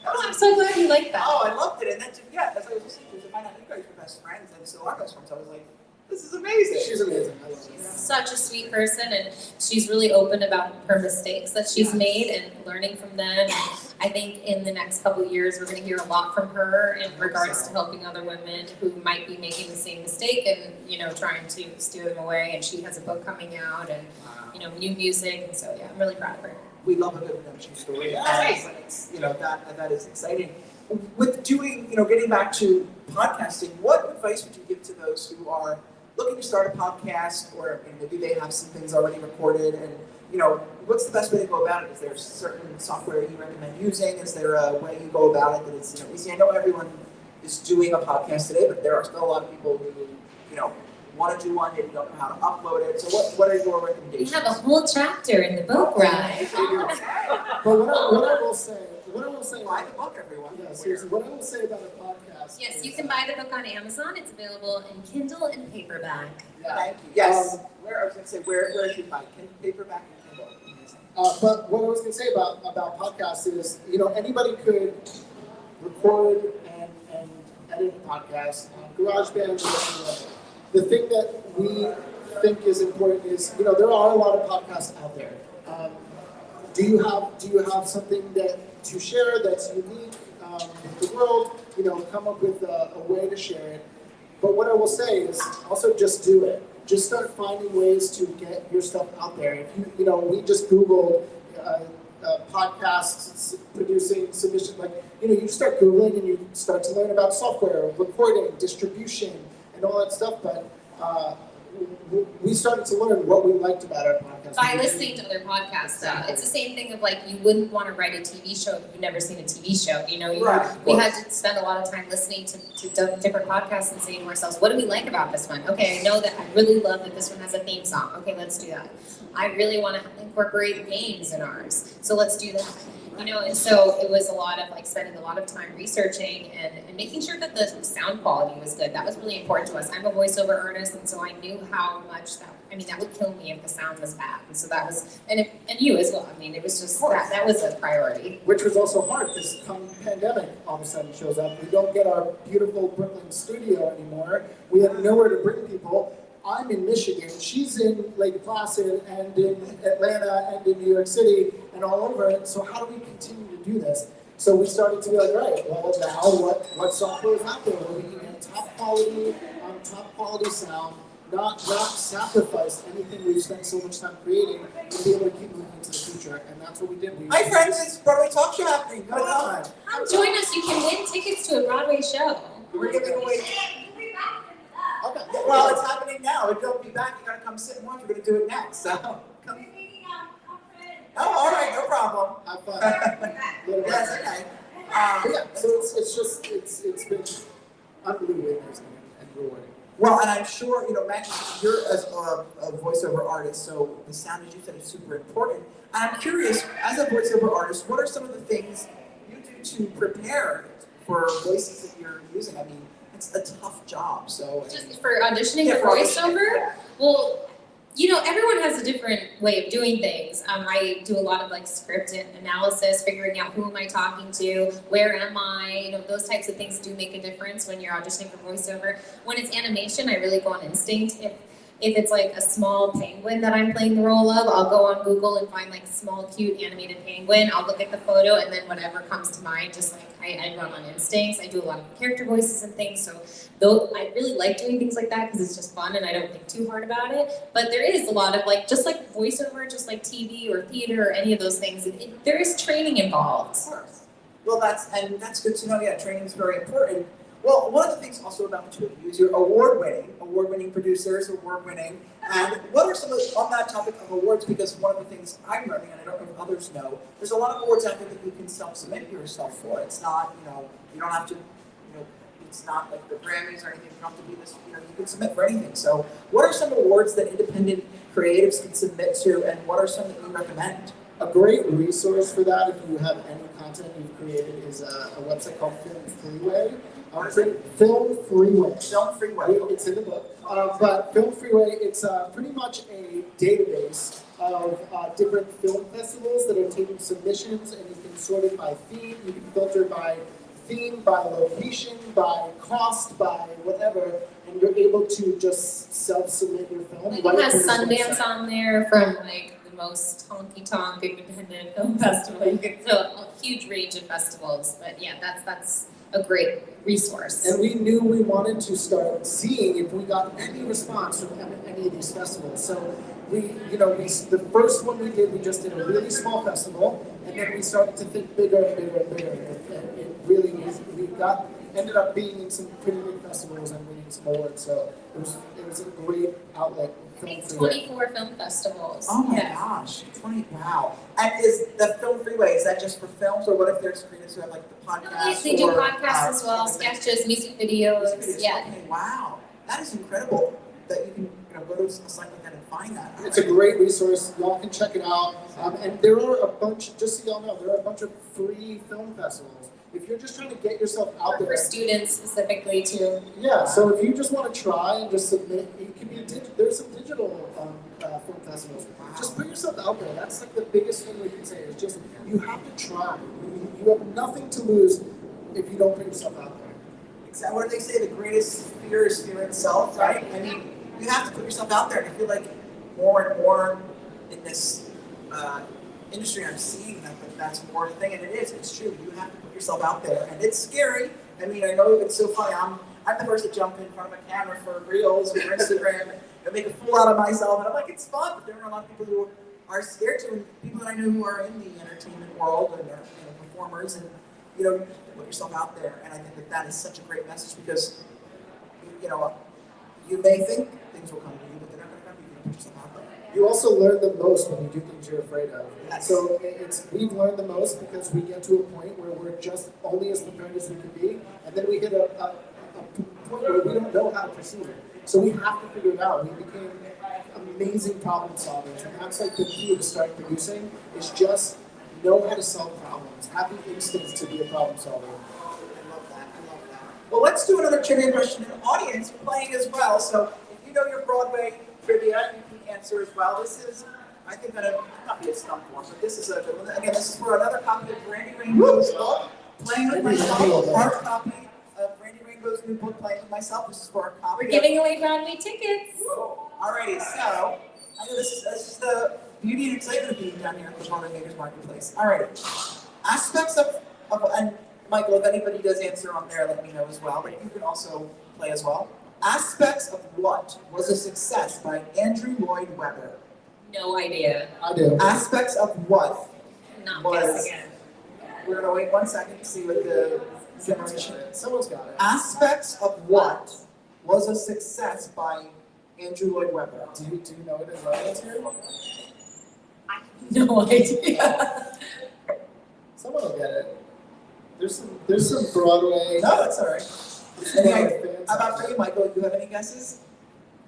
Oh, I'm so glad you like that. oh, I loved it. And then, as I was listening to find out you guys were best friends and still are best friends, I was like, this is amazing. She's amazing. I love She's her. such a sweet person, and she's really open about her mistakes that she's made and learning from them. And I think in the next couple of years, we're going to hear a lot from her in regards to helping other women who might be making the same mistake and, trying to steer them away. And she has a book coming out and, new music. And so, I'm really proud of her. We love a good redemption story. That's right. And it's, that is exciting. With doing, getting back to podcasting, what advice would you give to those who are looking to start a podcast, or maybe they have some things already recorded, and what's the best way to go about it? Is there certain software you recommend using? Is there a way you go about it that is easy? I know everyone is doing a podcast today, but there are still a lot of people who want to do one and don't know how to upload it. So what are your We recommendations? have a whole chapter in the book, Rye. But what I will say, Buy the book, everyone. yeah, seriously, what I will say about a podcast. Yes, is, you can buy the book on Amazon. It's available in Kindle and paperback. Yeah. Thank you. Yes. I was going to say, where should you buy it? Paperback and Kindle. Amazing. But what I was going to say about podcasts is, anybody could record and edit a podcast on GarageBand. The thing that we think is important is, there are a lot of podcasts out there. Do you have something to share that's unique with the world? Come up with a way to share it. But what I will say is also just do it. Just start finding ways to get your stuff out there. If we just Googled podcasts producing submission, you start Googling and you start to learn about software, recording, distribution, and all that stuff. But we started to learn what we liked about our podcast. By listening to other podcasts, though. It's the same thing of you wouldn't want to write a TV show if you've never seen a TV show. We had to spend a lot of time listening to different podcasts and saying to ourselves, what do we like about this one? Okay, I know that I really love that this one has a theme song. Okay, let's do that. I really want to incorporate games in ours, so let's do that. And so it was a lot of spending a lot of time researching and making sure that the sound quality was good. That was really important to us. I'm a voiceover artist, and so I knew how much that would kill me if the sound was bad. And so that was, and you as well. It was just that was a priority. Which was also hard because come pandemic, all of a sudden shows up. We don't get our beautiful Brooklyn studio anymore. We have nowhere to bring people. I'm in Michigan, she's in Lake Placid and in Atlanta and in New York City and all over. So how do we continue to do this? So we started to be like, right, well now what software is out there where we can get top quality sound, not sacrifice anything we've spent so much time creating, and be able to keep moving into the future. And that's what we did. Hi friends, it's Broadway Talk Show happening. Come on. Join us. You can win tickets to a Broadway show. We're giving away. Okay. Well, it's happening now. If you'll be back, you gotta come sit and watch. We're gonna do it next. So come. Oh, all right, no problem. Have fun. Yes, okay. But yeah, so it's been unbelievably amazing and rewarding. Well, and I'm sure, Maggie, you're as a voiceover artist, so the sound, as you said, is super important. And I'm curious, as a voiceover artist, what are some of the things you do to prepare for voices that you're using? It's a tough job, so. Just for auditioning Yeah, for for auditioning, voiceover? yeah. Well, everyone has a different way of doing things. I do a lot of script analysis, figuring out who am I talking to, where am I, those types of things do make a difference when you're auditioning for voiceover. When it's animation, I really go on instinct. If it's a small penguin that I'm playing the role of, I'll go on Google and find small, cute animated penguin. I'll look at the photo and then whatever comes to mind, just I run on instincts. I do a lot of character voices and things. So though I really like doing things like that because it's just fun and I don't think too hard about it. But there is a lot of just like voiceover, just like TV or theater or any of those things. There is training involved. Of course. Well, that's good to know. Yeah, training is very important. Well, one of the things also about the two of you is you're award-winning producers, award-winning. And what are some of the, on that topic of awards, because one of the things I'm learning, and I don't know if others know, there's a lot of awards out there that you can self-submit yourself for. It's not, you don't have to, it's not like the Grammys or anything. You don't have to be this, you can submit for anything. So what are some awards that independent creatives can submit to, and what are some that you recommend? A great resource for that, if you have any content you've created, is a website called Film Freeway. Film Freeway. Film Freeway. It's in the book. But Film Freeway, it's pretty much a database of different film festivals that are taking submissions, and you can sort it by theme, you can filter by theme, by location, by cost, by whatever, and you're able to just self-submit your film. Like it has Sundance on there from like the most honky-tonk independent film festival. You could fill a huge range of festivals, but yeah, that's a great resource. And we knew we wanted to start seeing if we got any response from any of these festivals. So the first one we did, we just did a really small festival, and then we started to think bigger and bigger and bigger. And it really was, ended up being in some pretty big festivals and winning some awards. So it was a great outlet. I think 24 film festivals. Oh my gosh, 20, wow. And is the Film Freeway, is that just for films, or what if there's creators who have like the podcasts? They do podcasts as well, sketches, music videos, yeah. Okay, wow, that is incredible that you can go to a site like that and find that. It's a great resource. Y'all can check it out. And there are a bunch, just so y'all know, there are a bunch of free film festivals. If you're just trying to get yourself out there. For students specifically too. Yeah, so if you just want to try and just submit, it can be there's some digital film festivals. Wow. Just put yourself out there. That's like the biggest thing we can say is just, you have to try. You have nothing to lose if you don't put yourself out there. Exactly. What do they say? The greatest fear is fear itself, right? I mean, you have to put yourself out there. And I feel like more and more in this industry, I'm seeing that's more the thing, and it is. It's true. You have to put yourself out there, and it's scary. I mean, I know it's so funny. I'm the first to jump in front of a camera for Reels or for Instagram and make a fool out of myself, and I'm like, it's fun. But there are a lot of people who are scared to, and people that I know who are in the entertainment world and are performers, and you put yourself out there. And I think that is such a great message because you may think things will come to you, but they're not going to come to you. You put yourself out there. You also learn the most when you do things you're afraid of. Yes. So we've learned the most because we get to a point where we're just only as prepared as we can be, and then we hit a point where we don't know how to proceed. So we have to figure it out. We became amazing problem solvers, and that's like the key to start producing is just know how to solve problems. Have the instincts to be a problem solver. I love that. Well, let's do another trivia question in the audience playing as well. So if you know your Broadway trivia, you can answer as well. This is, I think, going to not be a stump one, but this is a good one. Again, this is for another copy of Brandy Rainbow's book, Playing with Myself, a hard copy of Brandy Rainbow's new book, Playing with Myself. This is for our copy. We're giving away Broadway tickets. Alrighty, so I know this is the beauty and excitement of being down here at the Broadway Makers Marketplace. Alrighty, aspects of and Michael, if anybody does answer on there, let me know as well. But you can also play as well. Aspects of What was a Success by Andrew Lloyd Webber. No idea. I do. Aspects of What Not was. guess again. We're gonna wait 1 second to see what the generation. Someone's got it. Aspects of What was a Success by Andrew Lloyd Webber. Do you know it as right answer? No idea. Someone will get it. There's some Broadway. No, that's all right. How about for you, Michael? Do you have any guesses?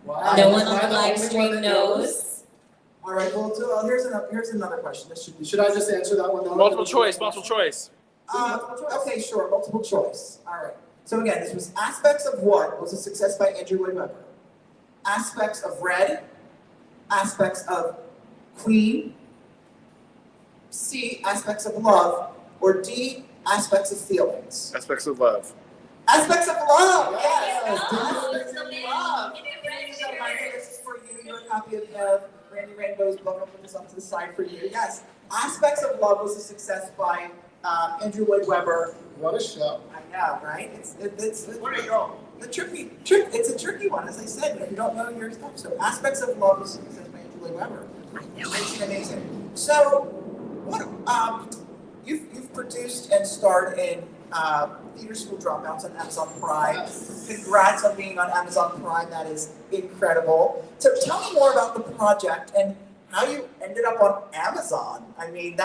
Wow. No one on the live stream knows. All right. Well, here's another question. This should be. Should I just answer that one? Multiple choice. Okay, sure. Multiple choice. All right. So again, this was Aspects of What was a Success by Andrew Lloyd Webber. Aspects of Red. Aspects of Queen. C. Aspects of Love. Or D. Aspects of Feelings. Aspects of Love. Aspects of Love. Yes. Aspects of Love. So, Michael, this is for you. Your copy of Brandy Rainbow's book. I'll put this up to the side for you. Yes. Aspects of Love was a success by Andrew Lloyd Webber. What a show. I know, right? It's Where do you go? It's a tricky one, as I said. You don't know your stuff. So, Aspects of Love was a success by Andrew Lloyd Webber. Amazing. So, what you've produced and starred in Theater School Dropouts on Amazon Prime. Congrats on being on Amazon Prime. That is incredible. So tell me more about the project and how you ended up on Amazon. You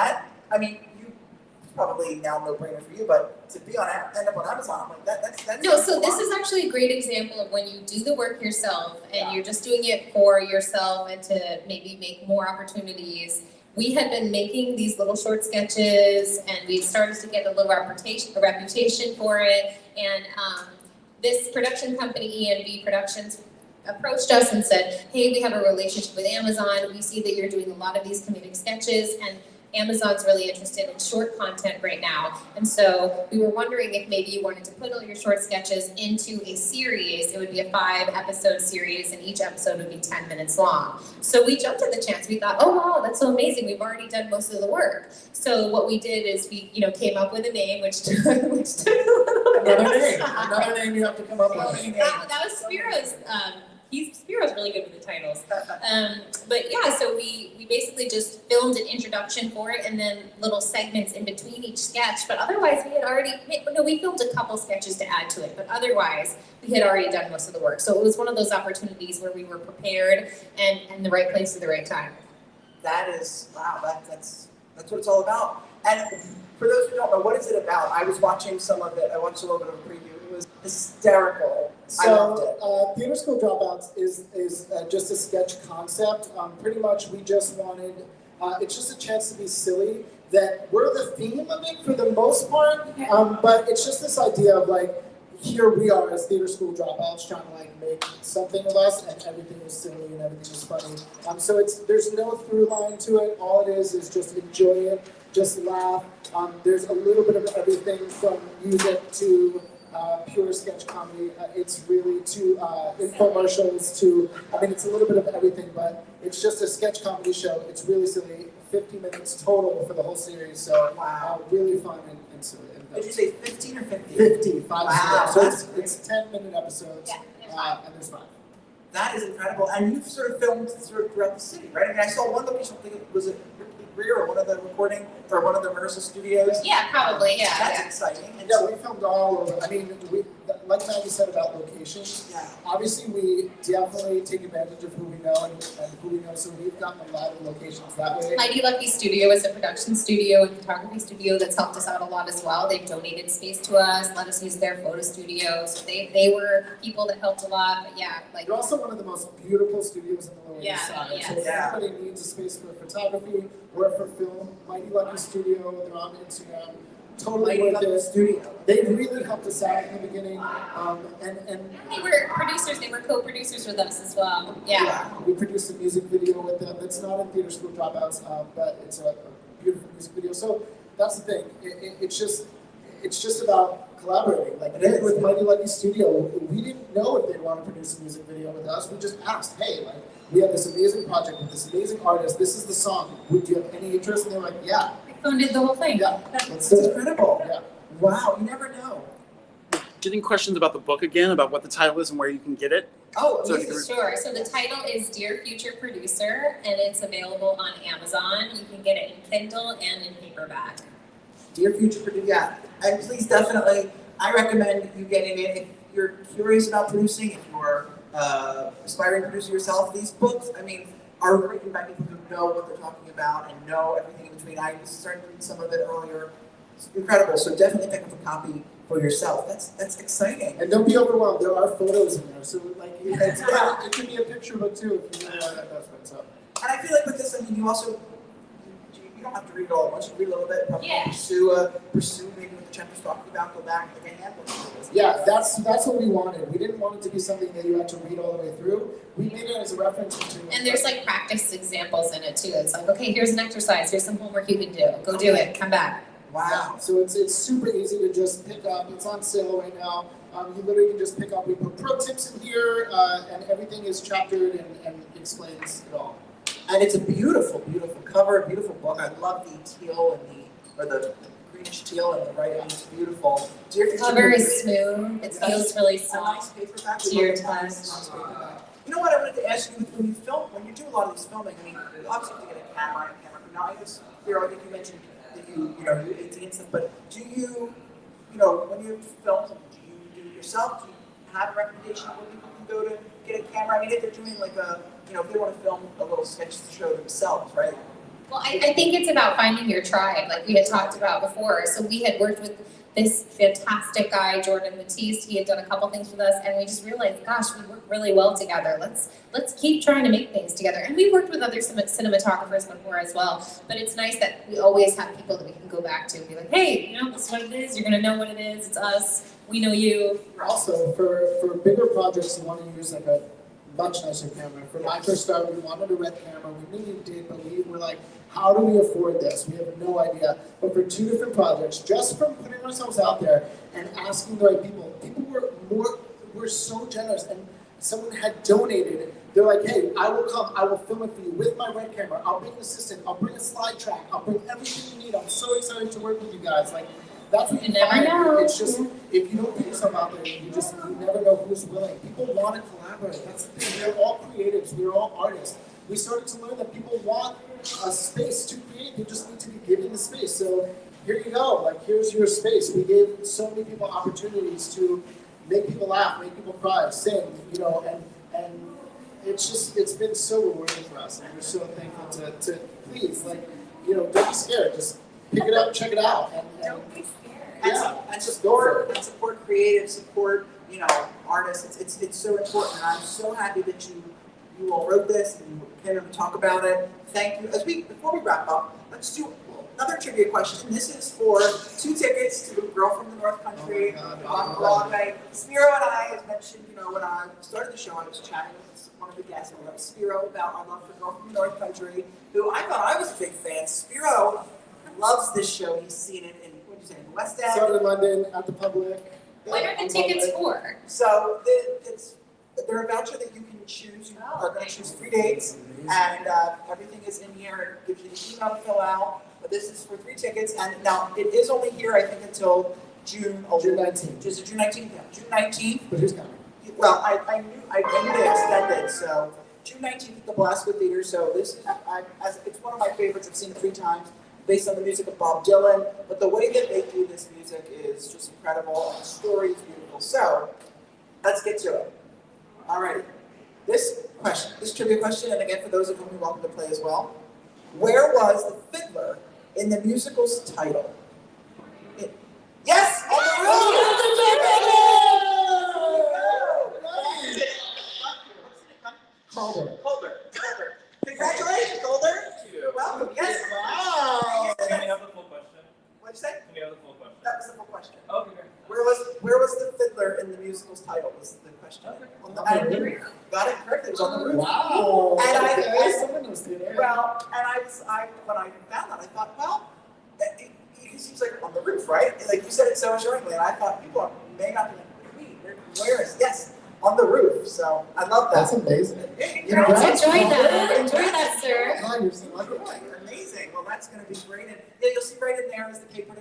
probably now no brainer for you, but to be end up on Amazon, I'm like that's No, so this is actually a great example of when you do the work yourself and you're just doing it for yourself and to maybe make more opportunities. We had been making these little short sketches and we started to get a little reputation for it. And this production company, ENV Productions, approached us and said, hey, we have a relationship with Amazon. We see that you're doing a lot of these comedic sketches and Amazon's really interested in short content right now. And so we were wondering if maybe you wanted to put all your short sketches into a series. It would be a 5-episode series and each episode would be 10 minutes long. So we jumped at the chance. We thought, oh wow, that's so amazing. We've already done most of the work. So what we did is we, came up with a name, which took a little bit. Another name you have to come up with. That was Spiro's. Spiro's really good with the titles. But yeah, so we basically just filmed an introduction for it and then little segments in between each sketch. But otherwise, we filmed a couple sketches to add to it. But otherwise, we had already done most of the work. So it was one of those opportunities where we were prepared and in the right place at the right time. That is, wow, that's what it's all about. And for those who don't know, what is it about? I was watching some of it. I watched a little bit of a preview. It was hysterical. I loved it. Theater School Dropouts is just a sketch concept. Pretty much we just wanted, it's just a chance to be silly. That we're the theme of it for the most part, but it's just this idea of like, here we are as Theater School Dropouts trying to like make something of us and everything is silly and everything is funny. So there's no through line to it. All it is just enjoy it, just laugh. There's a little bit of everything from music to pure sketch comedy. It's really to infomercials to, it's a little bit of everything, but it's just a sketch comedy show. It's really silly. 50 minutes total for the whole series, so really fun and silly. Did you say 15 or 50? 50, Wow. So it's 10-minute episodes, Yeah, and there's 5. That is incredible. And you've sort of filmed throughout the city, right? I mean, I saw one location, I think it was at Ripley or one of the recording, or one of the rehearsal studios. Yeah, probably, yeah. That's exciting. And Yeah, we filmed all over. Like Maggie said about locations, obviously we definitely take advantage of who we know and who we know, so we've gotten a lot of locations that way. Mighty Lucky Studio is a production studio and photography studio that's helped us out a lot as well. They've donated space to us, let us use their photo studio, so they were people that helped a lot, but yeah. They're also one of the most beautiful studios in the Lower East Side. Yeah. So if anybody needs a space for photography or for film, Mighty Lucky Studio, they're on Instagram. Totally worth it. Studio. They really helped us out in the beginning, and They were producers, they were co-producers with us as well, yeah. we produced a music video with them. It's not in Theater School Dropouts, but it's a beautiful music video. So that's the thing. It's just about collaborating. Like with Mighty Lucky Studio, we didn't know if they'd want to produce a music video with us. We just asked, hey, like we have this amazing project with this amazing artist. This is the song. Would you have any interest? And they're like, yeah. Funded the whole thing. Yeah, That's incredible. Yeah. Wow, you never know. Getting questions about the book again, about what the title is and where you can get it. Oh, So amazing. Sure, so the title is Dear Future Producer, and it's available on Amazon. You can get it in Kindle and in paperback. Dear future producer, yeah. And please definitely, I recommend you getting it if you're curious about producing, if you're aspiring producer yourself. These books, are written by people who know what they're talking about and know everything in between. I was starting to read some of it earlier. It's incredible. So definitely pick up a copy for yourself. That's exciting. And don't be overwhelmed. There are photos in there, so it can be a picture book too if you really want that investment. So. And I feel like with this, you also you don't have to read it all at once. You read a little bit, probably Yeah. pursue maybe what the chapter's talking about. Go back like a handbook. Yeah, that's what we wanted. We didn't want it to be something that you had to read all the way through. We made it as a reference to. And there's practice examples in it too. It's like, okay, here's an exercise, here's some homework you can do. Go do it, come back. Wow. So it's super easy to just pick up. It's on sale right now. You literally can just pick up. We put pro tips in here, and everything is chaptered and explains it all. And it's a beautiful, beautiful cover, beautiful book. I love the teal and the greenish teal and the writing. It's beautiful. The cover is smooth, it feels really a nice soft. paperback. To your Nice touch. paperback. You know what I wanted to ask you when you film, when you do a lot of these filming, you obviously have to get a camera and camera. Now I think you mentioned that you 18 and stuff, but do you you know, when you film something, do you do it yourself? Do you have a recommendation where people can go to get a camera? I mean, if they're doing like a, you know, if they want to film a little sketch to show themselves, right? Well, I think it's about finding your tribe, like we had talked about before. So we had worked with this fantastic guy, Jordan Matisse. He had done a couple things with us, and we just realized, gosh, we work really well together. Let's keep trying to make things together. And we've worked with other cinematographers before as well. But it's nice that we always have people that we can go back to and be like, hey, you know, this is what it is. You're gonna know what it is. It's us. We know you. Also, for bigger projects, you want to use like a much nicer camera. For my first start, we wanted a red camera. We knew we did, but we were like, how do we afford this? We have no idea. But for 2 different projects, just from putting ourselves out there and asking the right people, were so generous. And someone had donated. They're like, hey, I will come. I will film it for you with my red camera. I'll bring an assistant. I'll bring a slide track. I'll bring everything you need. I'm so excited to work with you guys. Like, that's what You never know. It's just, if you don't put yourself out there, you never know who's willing. People want to collaborate. That's the thing. We're all creatives. We're all artists. We started to learn that people want a space to create. They just need to be given the space. So here you go. Like, here's your space. We gave so many people opportunities to make people laugh, make people cry, sing, you know, and it's been so rewarding for us. And we're so thankful to please, like, you know, don't be scared. Just pick it up, check it out. And Don't be scared. And support creative, support, you know, artists. It's so important, and I'm so happy that you all wrote this and you came to talk about it. Thank you. Before we wrap up, let's do another trivia question. This is for 2 tickets to Girl from the North Country on Broadway. Spiro and I, as mentioned, you know, when I started the show, I was chatting with one of the guests, and I was Spiro about our love for Girl from the North Country, who I thought I was a big fan. Spiro loves this show. He's seen it in, what did you say, in the West End? started in London at the Public. What are the tickets for? So they're a voucher that you can choose. You are going to choose 3 dates, and everything is in here. It gives you the email to fill out. But this is for 3 tickets, and now it is only here, I think, until June 19th. Just June 19th. Yeah, June 19th. But who's coming? Well, I knew they extended, so June 19th at the Blasco Theater. So this is it's one of my favorites. I've seen it 3 times. Based on the music of Bob Dylan, but the way that they do this music is just incredible, and the story is beautiful. So, let's get to it. Alrighty, this trivia question, and again for those of whom you're welcome to play as well. Where was the fiddler in the musical's title? Yes, on the roof. Calder. Congratulations, Calder. You're welcome. Yes. Wow. Can we have the full question? What'd you say? Can we have the full question? That was the full question. Okay, great. Where was the fiddler in the musical's title? Was the question. On the roof. Got it correctly. It was on the roof. Wow. And someone knows theater. Well, and when I found that, I thought, well, he seems like on the roof, right? Like you said it so assuringly, and I thought people may not be like, where is? Yes, on the roof. So I love that. That's amazing. You know, Enjoy that, sir. Oh, you're so lucky. amazing. Well, that's going to be great. And yeah, you'll see right in there is the paper,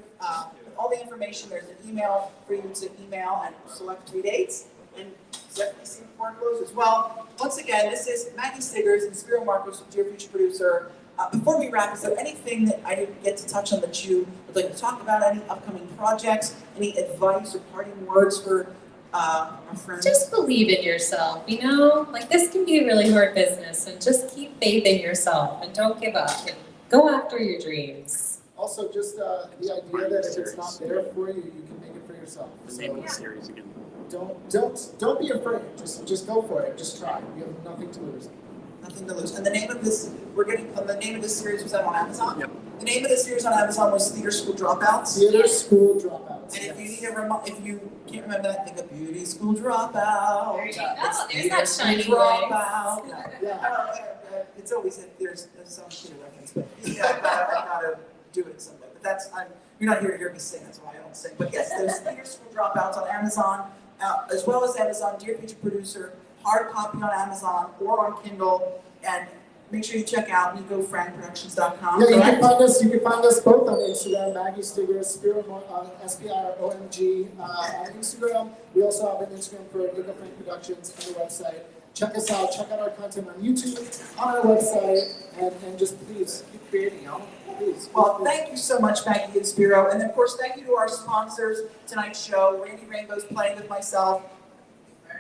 all the information. There's an email for you to email and select 3 dates. And definitely see before it closes. Well, once again, this is Maggie Stiggers and Spiro Marcos, dear future producer. Before we wrap, is there anything that I didn't get to touch on that you would like to talk about? Any upcoming projects? Any advice or parting words for our friends? Just believe in yourself, you know? Like, this can be a really hard business, and just keep faith in yourself and don't give up and go after your dreams. Also, just the idea that if it's not there for you, you can make it for yourself. The name of the series again. Don't be afraid. Just go for it. Just try. You have nothing to lose. Nothing to lose. And the name of this, the name of this series was out on Amazon? Yep. The name of the series on Amazon was Theater School Dropouts. Theater School Dropouts. And if you need if you can't remember that, think of Beauty School Dropout. There you go. It's There's Theater that School shiny Dropout. Yeah. It's always there's some kid reference, but yeah, I gotta do it some way. But you're not here to hear me sing, that's why I don't sing. But yes, there's Theater School Dropouts on Amazon, as well as Amazon Dear Future Producer, hard copy on Amazon or on Kindle, and make sure you check out NicoFrankProductions.com. Yeah, you can find us both on Instagram, Maggie Stiggers Spiro SPIROMG on Instagram. We also have an Instagram for Nico Frank Productions and the website. check us out, check out our content on YouTube, on our website, and just please keep creating, y'all. Please. Well, thank you so much, Maggie and Spiro. And of course, thank you to our sponsors tonight's show, Randy Rainbow's Playing With Myself.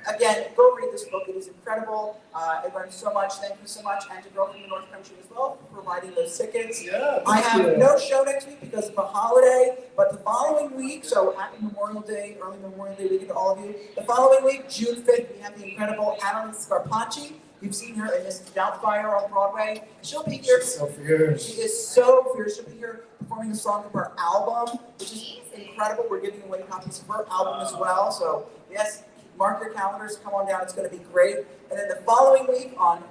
Again, go read this book. It is incredible. I learned so much. Thank you so much. And to Girl from the North Country as well for providing those tickets. Yeah, I thank have you. no show next week because of a holiday, but the following week, so happy Memorial Day, early Memorial Day weekend to all of you. The following week, June 5th, we have the incredible Alyssa Scarpacci. You've seen her in Miss Doubtfire on Broadway. She'll be here. She's so fierce. She is so fierce. She'll be here performing a song of her album, which is incredible. We're giving away copies of her album as well. So yes, mark your calendars. Come on down. It's going to be great. And then the following week on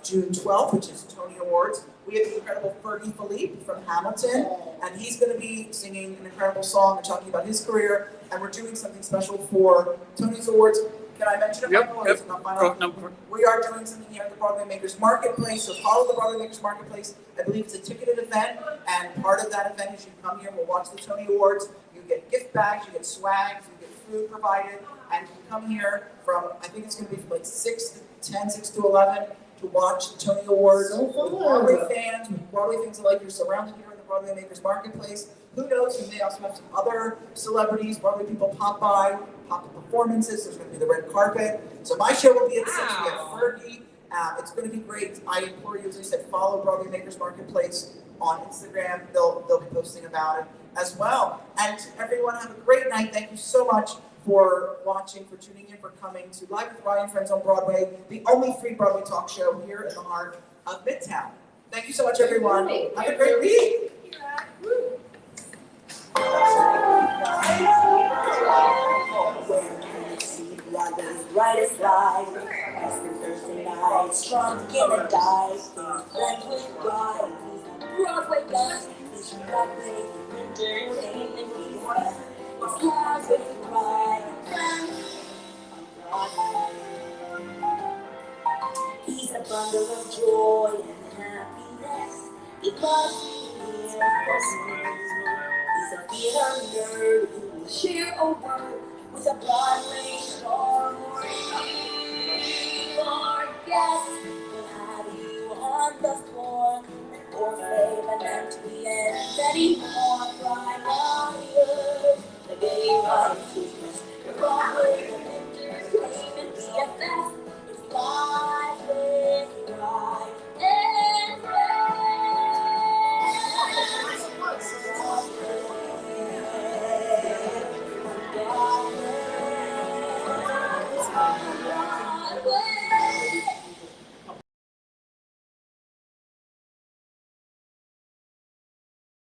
June 12th, which is Tony Awards, we have the incredible Fergie Philippe from Hamilton, and he's going to be singing an incredible song and talking about his career. And we're doing something special for Tony's Awards. Can I mention it? Yep, Michael? yep. It's not final. We are doing something here at the Broadway Makers Marketplace, so follow the Broadway Makers Marketplace. I believe it's a ticketed event, and part of that event is you come here, we'll watch the Tony Awards, you get gift bags, you get swags, you get food provided, and you come here from, I think it's going to be from like 6 to 10, 6 to 11, to watch the Tony Awards So with fun. Broadway fans, with Broadway things like you're surrounded here in the Broadway Makers Marketplace. Who knows, we may also have some other celebrities, Broadway people pop by, pop-up performances, there's going to be the red carpet. So my show will be at 6, we have Fergie. It's going to be great. I implore you, as I said, follow Broadway Makers Marketplace on Instagram. They'll be posting about it as well. And everyone, have a great night. Thank you so much for watching, for tuning in, for coming to Live with Rye Friends on Broadway, the only free Broadway talk show here in the heart of Midtown. Thank you so much, everyone. Have a great week. Brightest light, as the Thursday night, strong in the dice, that was right. Broadway does, it's Broadway, entertainment, it's live with Rye Friends on Broadway. He's a bundle of joy and happiness, he loves to hear us. He's a theater nerd who will share a word with a Broadway star. Our guest will have you on the floor, or flavor meant to be anymore. Rye Myers, the gay Rye